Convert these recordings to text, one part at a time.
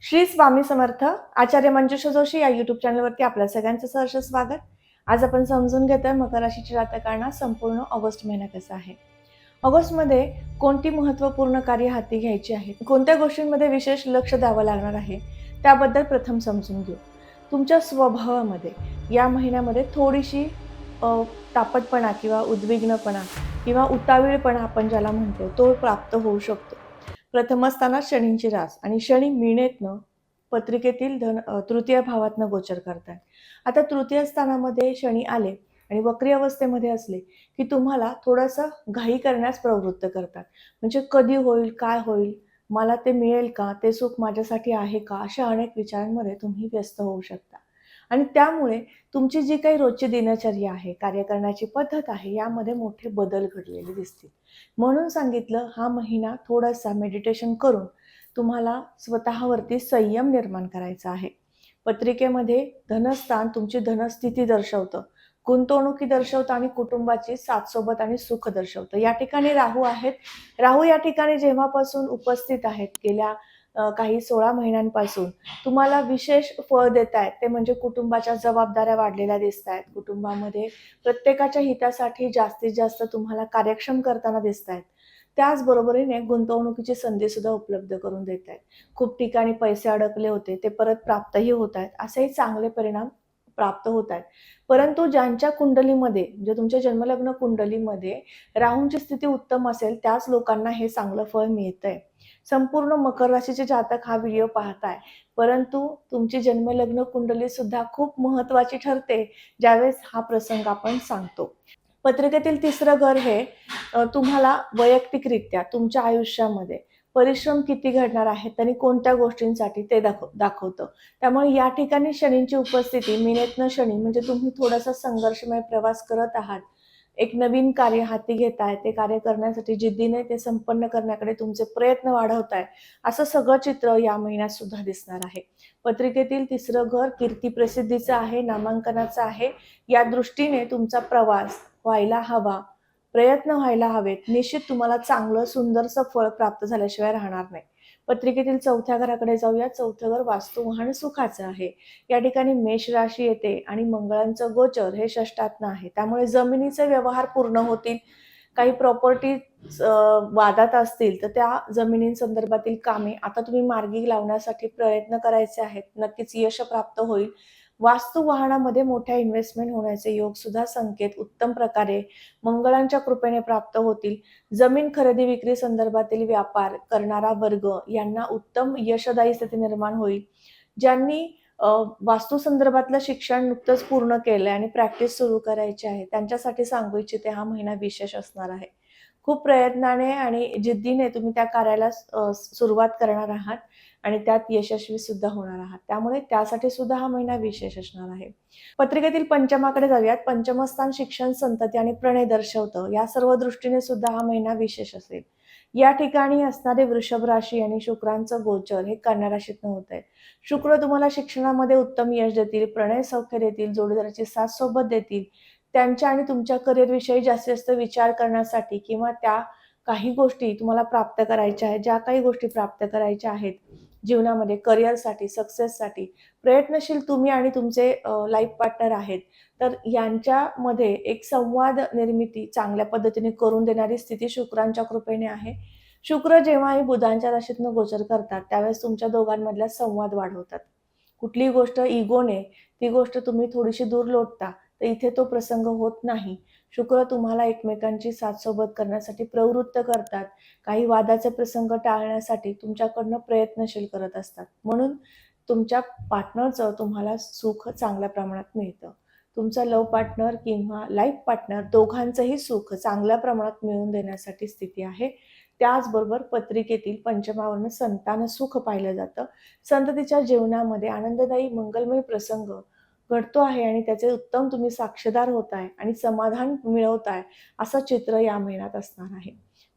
श्री स्वामी समर्थ. आचार्य मंजुषा जोशी या युट्यूब चॅनलवरती आपल्या सगळ्यांचं सहर्ष स्वागत. आज आपण समजून घेतोय मकर राशीच्या जातकांना संपूर्ण ऑगस्ट महिना कसा आहे. ऑगस्टमध्ये कोणती महत्त्वपूर्ण कार्य हाती घ्यायची आहेत, कोणत्या गोष्टींमध्ये विशेष लक्ष द्यावं लागणार आहे, त्याबद्दल प्रथम समजून घेऊ. तुमच्या स्वभावामध्ये या महिन्यामध्ये थोडीशी तापटपणा किंवा उद्विग्नपणा किंवा उतावीळपणा आपण ज्याला म्हणतो तो प्राप्त होऊ शकतो. प्रथम स्थानात शनींची रास आणि शनी मीनेतनं पत्रिकेतील तृतीय भावातनं गोचर करतात. आता तृतीय स्थानामध्ये शनी आले आणि वक्री अवस्थेमध्ये असले की तुम्हाला थोडंसं घाई करण्यास प्रवृत्त करतात. म्हणजे कधी होईल, काय होईल, मला ते मिळेल का, ते सुख माझ्यासाठी आहे का, अशा अनेक विचारांमध्ये तुम्ही व्यस्त होऊ शकता. आणि त्यामुळे तुमची जी काही रोजची दिनचर्या आहे, कार्य करण्याची पद्धत आहे, यामध्ये मोठे बदल घडलेले दिसतील. म्हणून सांगितलं, हा महिना थोडासा मेडिटेशन करून तुम्हाला स्वतःवरती संयम निर्माण करायचा आहे. पत्रिकेमध्ये धनस्थान तुमची धनस्थिती दर्शवतं, गुंतवणुकी दर्शवतं आणि कुटुंबाची साथ सोबत आणि सुख दर्शवतं. या ठिकाणी राहू आहेत. राहू या ठिकाणी जेव्हापासून उपस्थित आहेत, गेल्या काही 16 महिन्यांपासून तुम्हाला विशेष फळ देत आहेत. ते म्हणजे कुटुंबाच्या जबाबदाऱ्या वाढलेल्या दिसत आहेत. कुटुंबामध्ये प्रत्येकाच्या हितासाठी जास्तीत जास्त तुम्हाला कार्यक्षम करताना दिसत आहेत. त्याचबरोबरीने गुंतवणुकीची संधी सुद्धा उपलब्ध करून देत आहेत. खूप ठिकाणी पैसे अडकले होते, ते परत प्राप्तही होत आहेत. असेही चांगले परिणाम प्राप्त होत आहेत. परंतु ज्यांच्या कुंडलीमध्ये, म्हणजे तुमच्या जन्मलग्न कुंडलीमध्ये राहूंची स्थिती उत्तम असेल, त्याच लोकांना हे चांगलं फळ मिळतंय. संपूर्ण मकर राशीचे जातक हा व्हिडिओ पाहताय, परंतु तुमची जन्मलग्न कुंडली सुद्धा खूप महत्त्वाची ठरते ज्यावेळेस हा प्रसंग आपण सांगतो. पत्रिकेतील तिसरं घर हे तुम्हाला वैयक्तिकरित्या तुमच्या आयुष्यामध्ये परिश्रम किती घडणार आहेत आणि कोणत्या गोष्टींसाठी ते दाखवतं. त्यामुळे या ठिकाणी शनींची उपस्थिती, मीनेतनं शनी म्हणजे तुम्ही थोडासा संघर्षमय प्रवास करत आहात. एक नवीन कार्य हाती घेताय, ते कार्य करण्यासाठी जिद्दीने ते संपन्न करण्याकडे तुमचे प्रयत्न वाढवताय, असं सगळं चित्र या महिन्यात सुद्धा दिसणार आहे. पत्रिकेतील तिसरं घर कीर्ती प्रसिद्धीचं आहे, नामांकनाचं आहे. या दृष्टीने तुमचा प्रवास व्हायला हवा, प्रयत्न व्हायला हवेत. निश्चित तुम्हाला चांगलं सुंदरसं फळ प्राप्त झाल्याशिवाय राहणार नाही. पत्रिकेतील चौथ्या घराकडे जाऊया. चौथं घर वास्तुवाहन सुखाचं आहे. या ठिकाणी मेष राशी येते आणि मंगळांचं गोचर हे षष्ठातनं आहे. त्यामुळे जमिनीचे व्यवहार पूर्ण होतील. काही प्रॉपर्टी वादात असतील तर त्या जमिनींसंदर्भातील कामे आता तुम्ही मार्गी लावण्यासाठी प्रयत्न करायचे आहेत. नक्कीच यश प्राप्त होईल. वास्तू वाहनामध्ये मोठ्या इन्व्हेस्टमेंट होण्याचे योग सुद्धा संकेत उत्तम प्रकारे मंगळांच्या कृपेने प्राप्त होतील. जमीन खरेदी विक्री संदर्भातील व्यापार करणारा वर्ग यांना उत्तम यशदायी स्थिती निर्माण होईल. ज्यांनी वास्तू संदर्भातलं शिक्षण नुकतंच पूर्ण केलंय आणि प्रॅक्टिस सुरू करायची आहे, त्यांच्यासाठी सांगू इच्छिते, हा महिना विशेष असणार आहे. खूप प्रयत्नाने आणि जिद्दीने तुम्ही त्या कार्याला सुरुवात करणार आहात आणि त्यात यशस्वी सुद्धा होणार आहात. त्यामुळे त्यासाठी सुद्धा हा महिना विशेष असणार आहे. पत्रिकेतील पंचमाकडे जाऊयात. पंचमस्थान शिक्षण, संतती आणि प्रणय दर्शवतं. या सर्व दृष्टीने सुद्धा हा महिना विशेष असेल. या ठिकाणी असणारे वृषभ राशी आणि शुक्रांचं गोचर हे कन्या राशीतनं होत आहे. शुक्र तुम्हाला शिक्षणामध्ये उत्तम यश देतील, प्रणय सौख्य देतील, जोडीदाराची साथ सोबत देतील. त्यांच्या आणि तुमच्या करिअरविषयी जास्तीत जास्त विचार करण्यासाठी किंवा त्या काही गोष्टी तुम्हाला प्राप्त करायच्या आहेत, ज्या काही गोष्टी प्राप्त करायच्या आहेत जीवनामध्ये, करिअरसाठी, सक्सेससाठी प्रयत्नशील तुम्ही आणि तुमचे लाईफ पार्टनर आहेत. तर यांच्यामध्ये एक संवाद निर्मिती चांगल्या पद्धतीने करून देणारी स्थिती शुक्रांच्या कृपेने आहे. शुक्र जेव्हाही बुधांच्या राशीतनं गोचर करतात, त्यावेळेस तुमच्या दोघांमधला संवाद वाढवतात. कुठलीही गोष्ट इगोने ती गोष्ट तुम्ही थोडीशी दूर लोटता, तर इथे तो प्रसंग होत नाही. शुक्र तुम्हाला एकमेकांची साथ सोबत करण्यासाठी प्रवृत्त करतात. काही वादाचे प्रसंग टाळण्यासाठी तुमच्याकडनं प्रयत्नशील करत असतात. म्हणून तुमच्या पार्टनरचं तुम्हाला सुख चांगल्या प्रमाणात मिळतं. तुमचा लव्ह पार्टनर किंवा लाईफ पार्टनर दोघांचंही सुख चांगल्या प्रमाणात मिळवून देण्यासाठी स्थिती आहे. त्याचबरोबर पत्रिकेतील पंचमावरनं संतान सुख पाहिलं जातं. संततीच्या जीवनामध्ये आनंददायी मंगलमय प्रसंग घडतो आहे आणि त्याचे उत्तम तुम्ही साक्षीदार होताय आणि समाधान मिळवताय, असं चित्र या महिन्यात असणार आहे.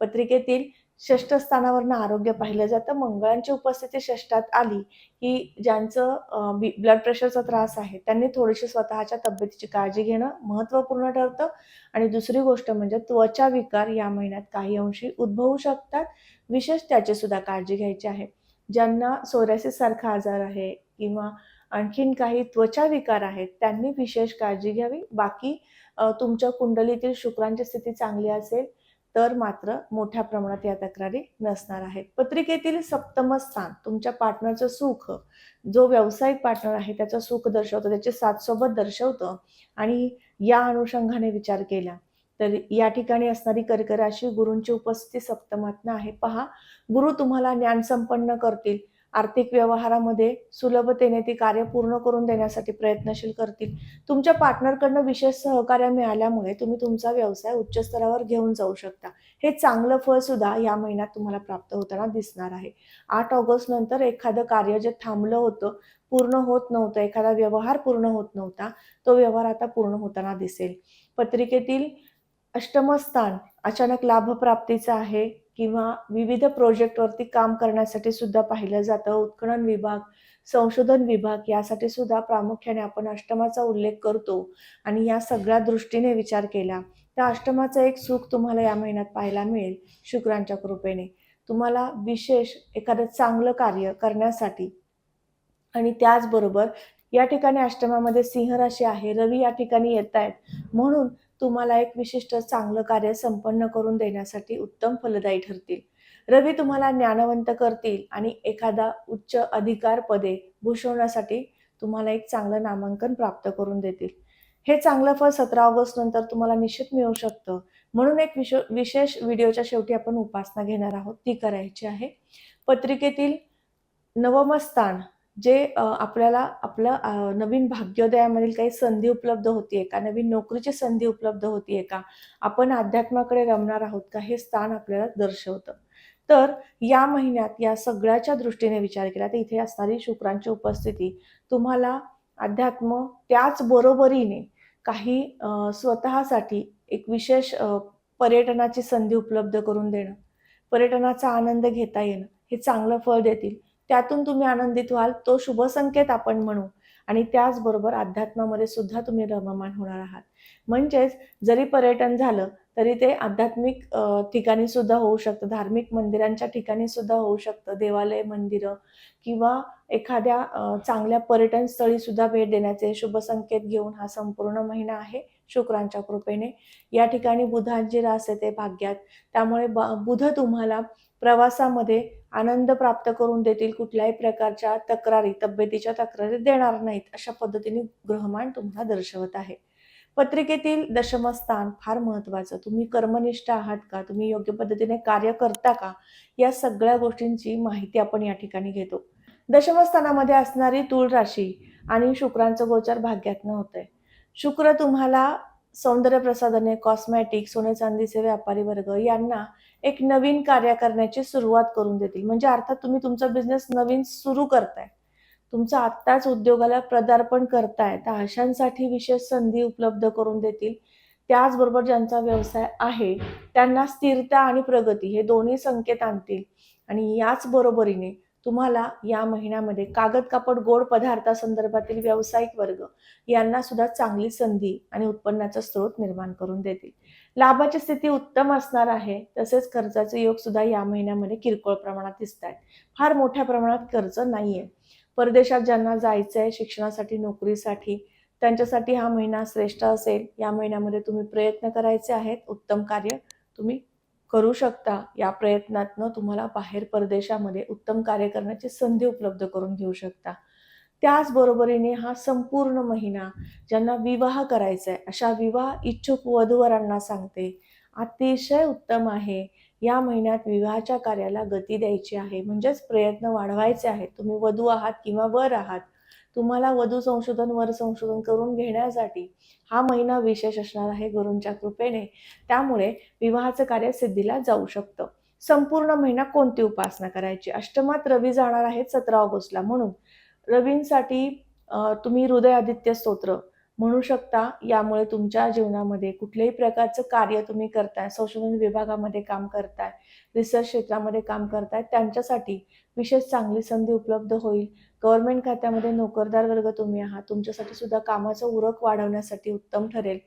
पत्रिकेतील षष्ठ स्थानावरनं आरोग्य पाहिलं जातं. मंगळांची उपस्थिती षष्ठात आली की ज्यांचं ब्लड प्रेशरचा त्रास आहे, त्यांनी थोडीशी स्वतःच्या तब्येतीची काळजी घेणं महत्त्वपूर्ण ठरतं. आणि दुसरी गोष्ट म्हणजे त्वचा विकार या महिन्यात काही अंशी उद्भवू शकतात. विशेष त्याची सुद्धा काळजी घ्यायची आहे. ज्यांना सोरायसिस सारखा आजार आहे किंवा आणखीन काही त्वचा विकार आहेत, त्यांनी विशेष काळजी घ्यावी. बाकी तुमच्या कुंडलीतील शुक्रांची स्थिती चांगली असेल, तर मात्र मोठ्या प्रमाणात या तक्रारी नसणार आहेत. पत्रिकेतील सप्तम स्थान तुमच्या पार्टनरचं सुख, जो व्यावसायिक पार्टनर आहे त्याचं सुख दर्शवतं, त्याची साथसोबत दर्शवतं आणि या अनुषंगाने विचार केला तर या ठिकाणी असणारी कर्क राशी, गुरूंची उपस्थिती सप्तमातनं आहे. पहा, गुरु तुम्हाला ज्ञान संपन्न करतील. आर्थिक व्यवहारामध्ये सुलभतेने ती कार्य पूर्ण करून देण्यासाठी प्रयत्नशील करतील. तुमच्या पार्टनरकडनं विशेष सहकार्य मिळाल्यामुळे तुम्ही तुमचा व्यवसाय उच्च स्तरावर घेऊन जाऊ शकता. हे चांगलं फळ सुद्धा या महिन्यात तुम्हाला प्राप्त होताना दिसणार आहे. 8 ऑगस्ट नंतर एखादं कार्य जे थांबलं होतं, पूर्ण होत नव्हतं, एखादा व्यवहार पूर्ण होत नव्हता, तो व्यवहार आता पूर्ण होताना दिसेल. पत्रिकेतील अष्टम स्थान अचानक लाभप्राप्तीचं आहे किंवा विविध प्रोजेक्टवरती काम करण्यासाठी सुद्धा पाहिलं जातं. उत्खनन विभाग, संशोधन विभाग यासाठी सुद्धा प्रामुख्याने आपण अष्टमाचा उल्लेख करतो आणि या सगळ्या दृष्टीने विचार केला तर अष्टमाचं एक सुख तुम्हाला या महिन्यात पाहायला मिळेल शुक्रांच्या कृपेने. तुम्हाला विशेष एखादं चांगलं कार्य करण्यासाठी आणि त्याचबरोबर या ठिकाणी अष्टमामध्ये सिंह राशी आहे, रवी या ठिकाणी येत आहेत, म्हणून तुम्हाला एक विशिष्ट चांगलं कार्य संपन्न करून देण्यासाठी उत्तम फलदायी ठरतील. रवी तुम्हाला ज्ञानवंत करतील आणि एखादा उच्च अधिकार पदे भूषवण्यासाठी तुम्हाला एक चांगलं नामांकन प्राप्त करून देतील. हे चांगलं फळ 17 ऑगस्ट नंतर तुम्हाला निश्चित मिळू शकतं. म्हणून एक विशेष व्हिडिओच्या शेवटी आपण उपासना घेणार आहोत, ती करायची आहे. पत्रिकेतील नवम स्थान जे आपल्याला आपलं नवीन भाग्योदयामधील काही संधी उपलब्ध होतीये का? नवीन नोकरीची संधी उपलब्ध होतीये का? आपण अध्यात्माकडे रमणार आहोत का? हे स्थान आपल्याला दर्शवतं. तर या महिन्यात या सगळ्याच्या दृष्टीने विचार केला तर इथे असणारी शुक्रांची उपस्थिती तुम्हाला अध्यात्म त्याच बरोबरीने काही स्वतःसाठी एक विशेष पर्यटनाची संधी उपलब्ध करून देणं, पर्यटनाचा आनंद घेता येणं, हे चांगलं फळ देतील. त्यातून तुम्ही आनंदित व्हाल, तो शुभ संकेत आपण म्हणू आणि त्याचबरोबर अध्यात्मामध्ये सुद्धा तुम्ही रममाण होणार आहात. म्हणजेच जरी पर्यटन झालं तरी ते आध्यात्मिक ठिकाणी सुद्धा होऊ शकतं, धार्मिक मंदिरांच्या ठिकाणी सुद्धा होऊ शकतं, देवालय, मंदिरं किंवा एखाद्या चांगल्या पर्यटन स्थळी सुद्धा भेट देण्याचे शुभ संकेत घेऊन हा संपूर्ण महिना आहे शुक्रांच्या कृपेने. या ठिकाणी बुधांची रास येते भाग्यात, त्यामुळे बुध तुम्हाला प्रवासामध्ये आनंद प्राप्त करून देतील. कुठल्याही प्रकारच्या तक्रारी, तब्येतीच्या तक्रारी देणार नाहीत, अशा पद्धतीने ग्रहमान तुम्हाला दर्शवत आहे. पत्रिकेतील दशमस्थान फार महत्त्वाचं. तुम्ही कर्मनिष्ठ आहात का? तुम्ही योग्य पद्धतीने कार्य करता का? या सगळ्या गोष्टींची माहिती आपण या ठिकाणी घेतो. दशमस्थानामध्ये असणारी तूळ राशी आणि शुक्रांचं गोचर भाग्यातनं होतंय. शुक्र तुम्हाला सौंदर्य प्रसाधने, कॉस्मॅटिक, सोने चांदीचे व्यापारी वर्ग यांना एक नवीन कार्य करण्याची सुरुवात करून देतील. म्हणजे अर्थात तुम्ही तुमचा बिझनेस नवीन सुरू करताय, तुमचं आत्ताच उद्योगाला पदार्पण करताय, तर अशांसाठी विशेष संधी उपलब्ध करून देतील. त्याचबरोबर ज्यांचा व्यवसाय आहे त्यांना स्थिरता आणि प्रगती हे दोन्ही संकेत आणतील आणि याच बरोबरीने तुम्हाला या महिन्यामध्ये कागद, कापड, गोड पदार्थासंदर्भातील व्यावसायिक वर्ग यांना सुद्धा चांगली संधी आणि उत्पन्नाचा स्रोत निर्माण करून देतील. लाभाची स्थिती उत्तम असणार आहे, तसेच खर्चाचे योग सुद्धा या महिन्यामध्ये किरकोळ प्रमाणात दिसत आहेत. फार मोठ्या प्रमाणात खर्च नाहीये. परदेशात ज्यांना जायचंय शिक्षणासाठी, नोकरीसाठी, त्यांच्यासाठी हा महिना श्रेष्ठ असेल. या महिन्यामध्ये तुम्ही प्रयत्न करायचे आहेत, उत्तम कार्य तुम्ही करू शकता. या प्रयत्नातनं तुम्हाला बाहेर परदेशामध्ये उत्तम कार्य करण्याची संधी उपलब्ध करून घेऊ शकता. त्याचबरोबरीने हा संपूर्ण महिना ज्यांना विवाह करायचा आहे अशा विवाह इच्छुक वधूवरांना सांगते, अतिशय उत्तम आहे. या महिन्यात विवाहाच्या कार्याला गती द्यायची आहे, म्हणजेच प्रयत्न वाढवायचे आहेत. तुम्ही वधू आहात किंवा वर आहात, तुम्हाला वधू संशोधन, वर संशोधन करून घेण्यासाठी हा महिना विशेष असणार आहे गुरूंच्या कृपेने. त्यामुळे विवाहाचं कार्य सिद्धीला जाऊ शकतं. संपूर्ण महिना कोणती उपासना करायची? अष्टमात रवी जाणार आहेत 17 ऑगस्टला, म्हणून रवींसाठी तुम्ही हृदय आदित्य स्तोत्र म्हणू शकता. यामुळे तुमच्या जीवनामध्ये कुठल्याही प्रकारचं कार्य तुम्ही करताय, संशोधन विभागामध्ये काम करताय, रिसर्च क्षेत्रामध्ये काम करताय, त्यांच्यासाठी विशेष चांगली संधी उपलब्ध होईल. गव्हर्नमेंट खात्यामध्ये नोकरदार वर्ग तुम्ही आहात, तुमच्यासाठी सुद्धा कामाचा उरक वाढवण्यासाठी उत्तम ठरेल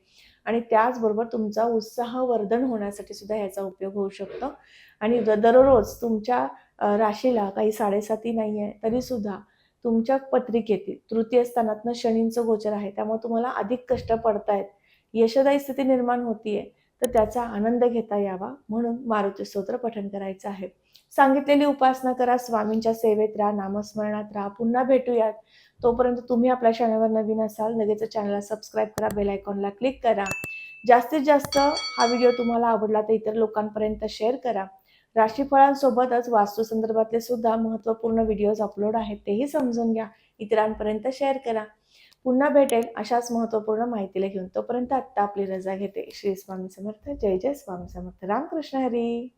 आणि त्याचबरोबर तुमचा उत्साह वर्धन होण्यासाठी सुद्धा याचा उपयोग होऊ शकतो. आणि दररोज तुमच्या राशीला काही 7.5 नाही आहे तरीसुद्धा तुमच्या पत्रिकेतील तृतीय स्थानातनं शनींचं गोचर आहे, त्यामुळे तुम्हाला अधिक कष्ट पडतायत, यशदायी स्थिती निर्माण होतीये, तर त्याचा आनंद घेता यावा म्हणून मारुती स्तोत्र पठण करायचं आहे. सांगितलेली उपासना करा, स्वामींच्या सेवेत राहा, नामस्मरणात राहा. पुन्हा भेटूयात. तोपर्यंत तुम्ही आपल्या चॅनलवर नवीन असाल, लगेच चॅनलला सबस्क्राईब करा, बेल आयकॉनला क्लिक करा. जास्तीत जास्त हा व्हिडिओ तुम्हाला आवडला तर इतर लोकांपर्यंत शेअर करा. राशीफळांसोबतच वास्तू संदर्भातले सुद्धा महत्त्वपूर्ण व्हिडिओज अपलोड आहेत, तेही समजून घ्या, इतरांपर्यंत शेअर करा. पुन्हा भेटेल अशाच महत्त्वपूर्ण माहितीला घेऊन. तोपर्यंत आत्ता आपली रजा घेते. श्री स्वामी समर्थ. जय जय स्वामी समर्थ. रामकृष्ण हरी.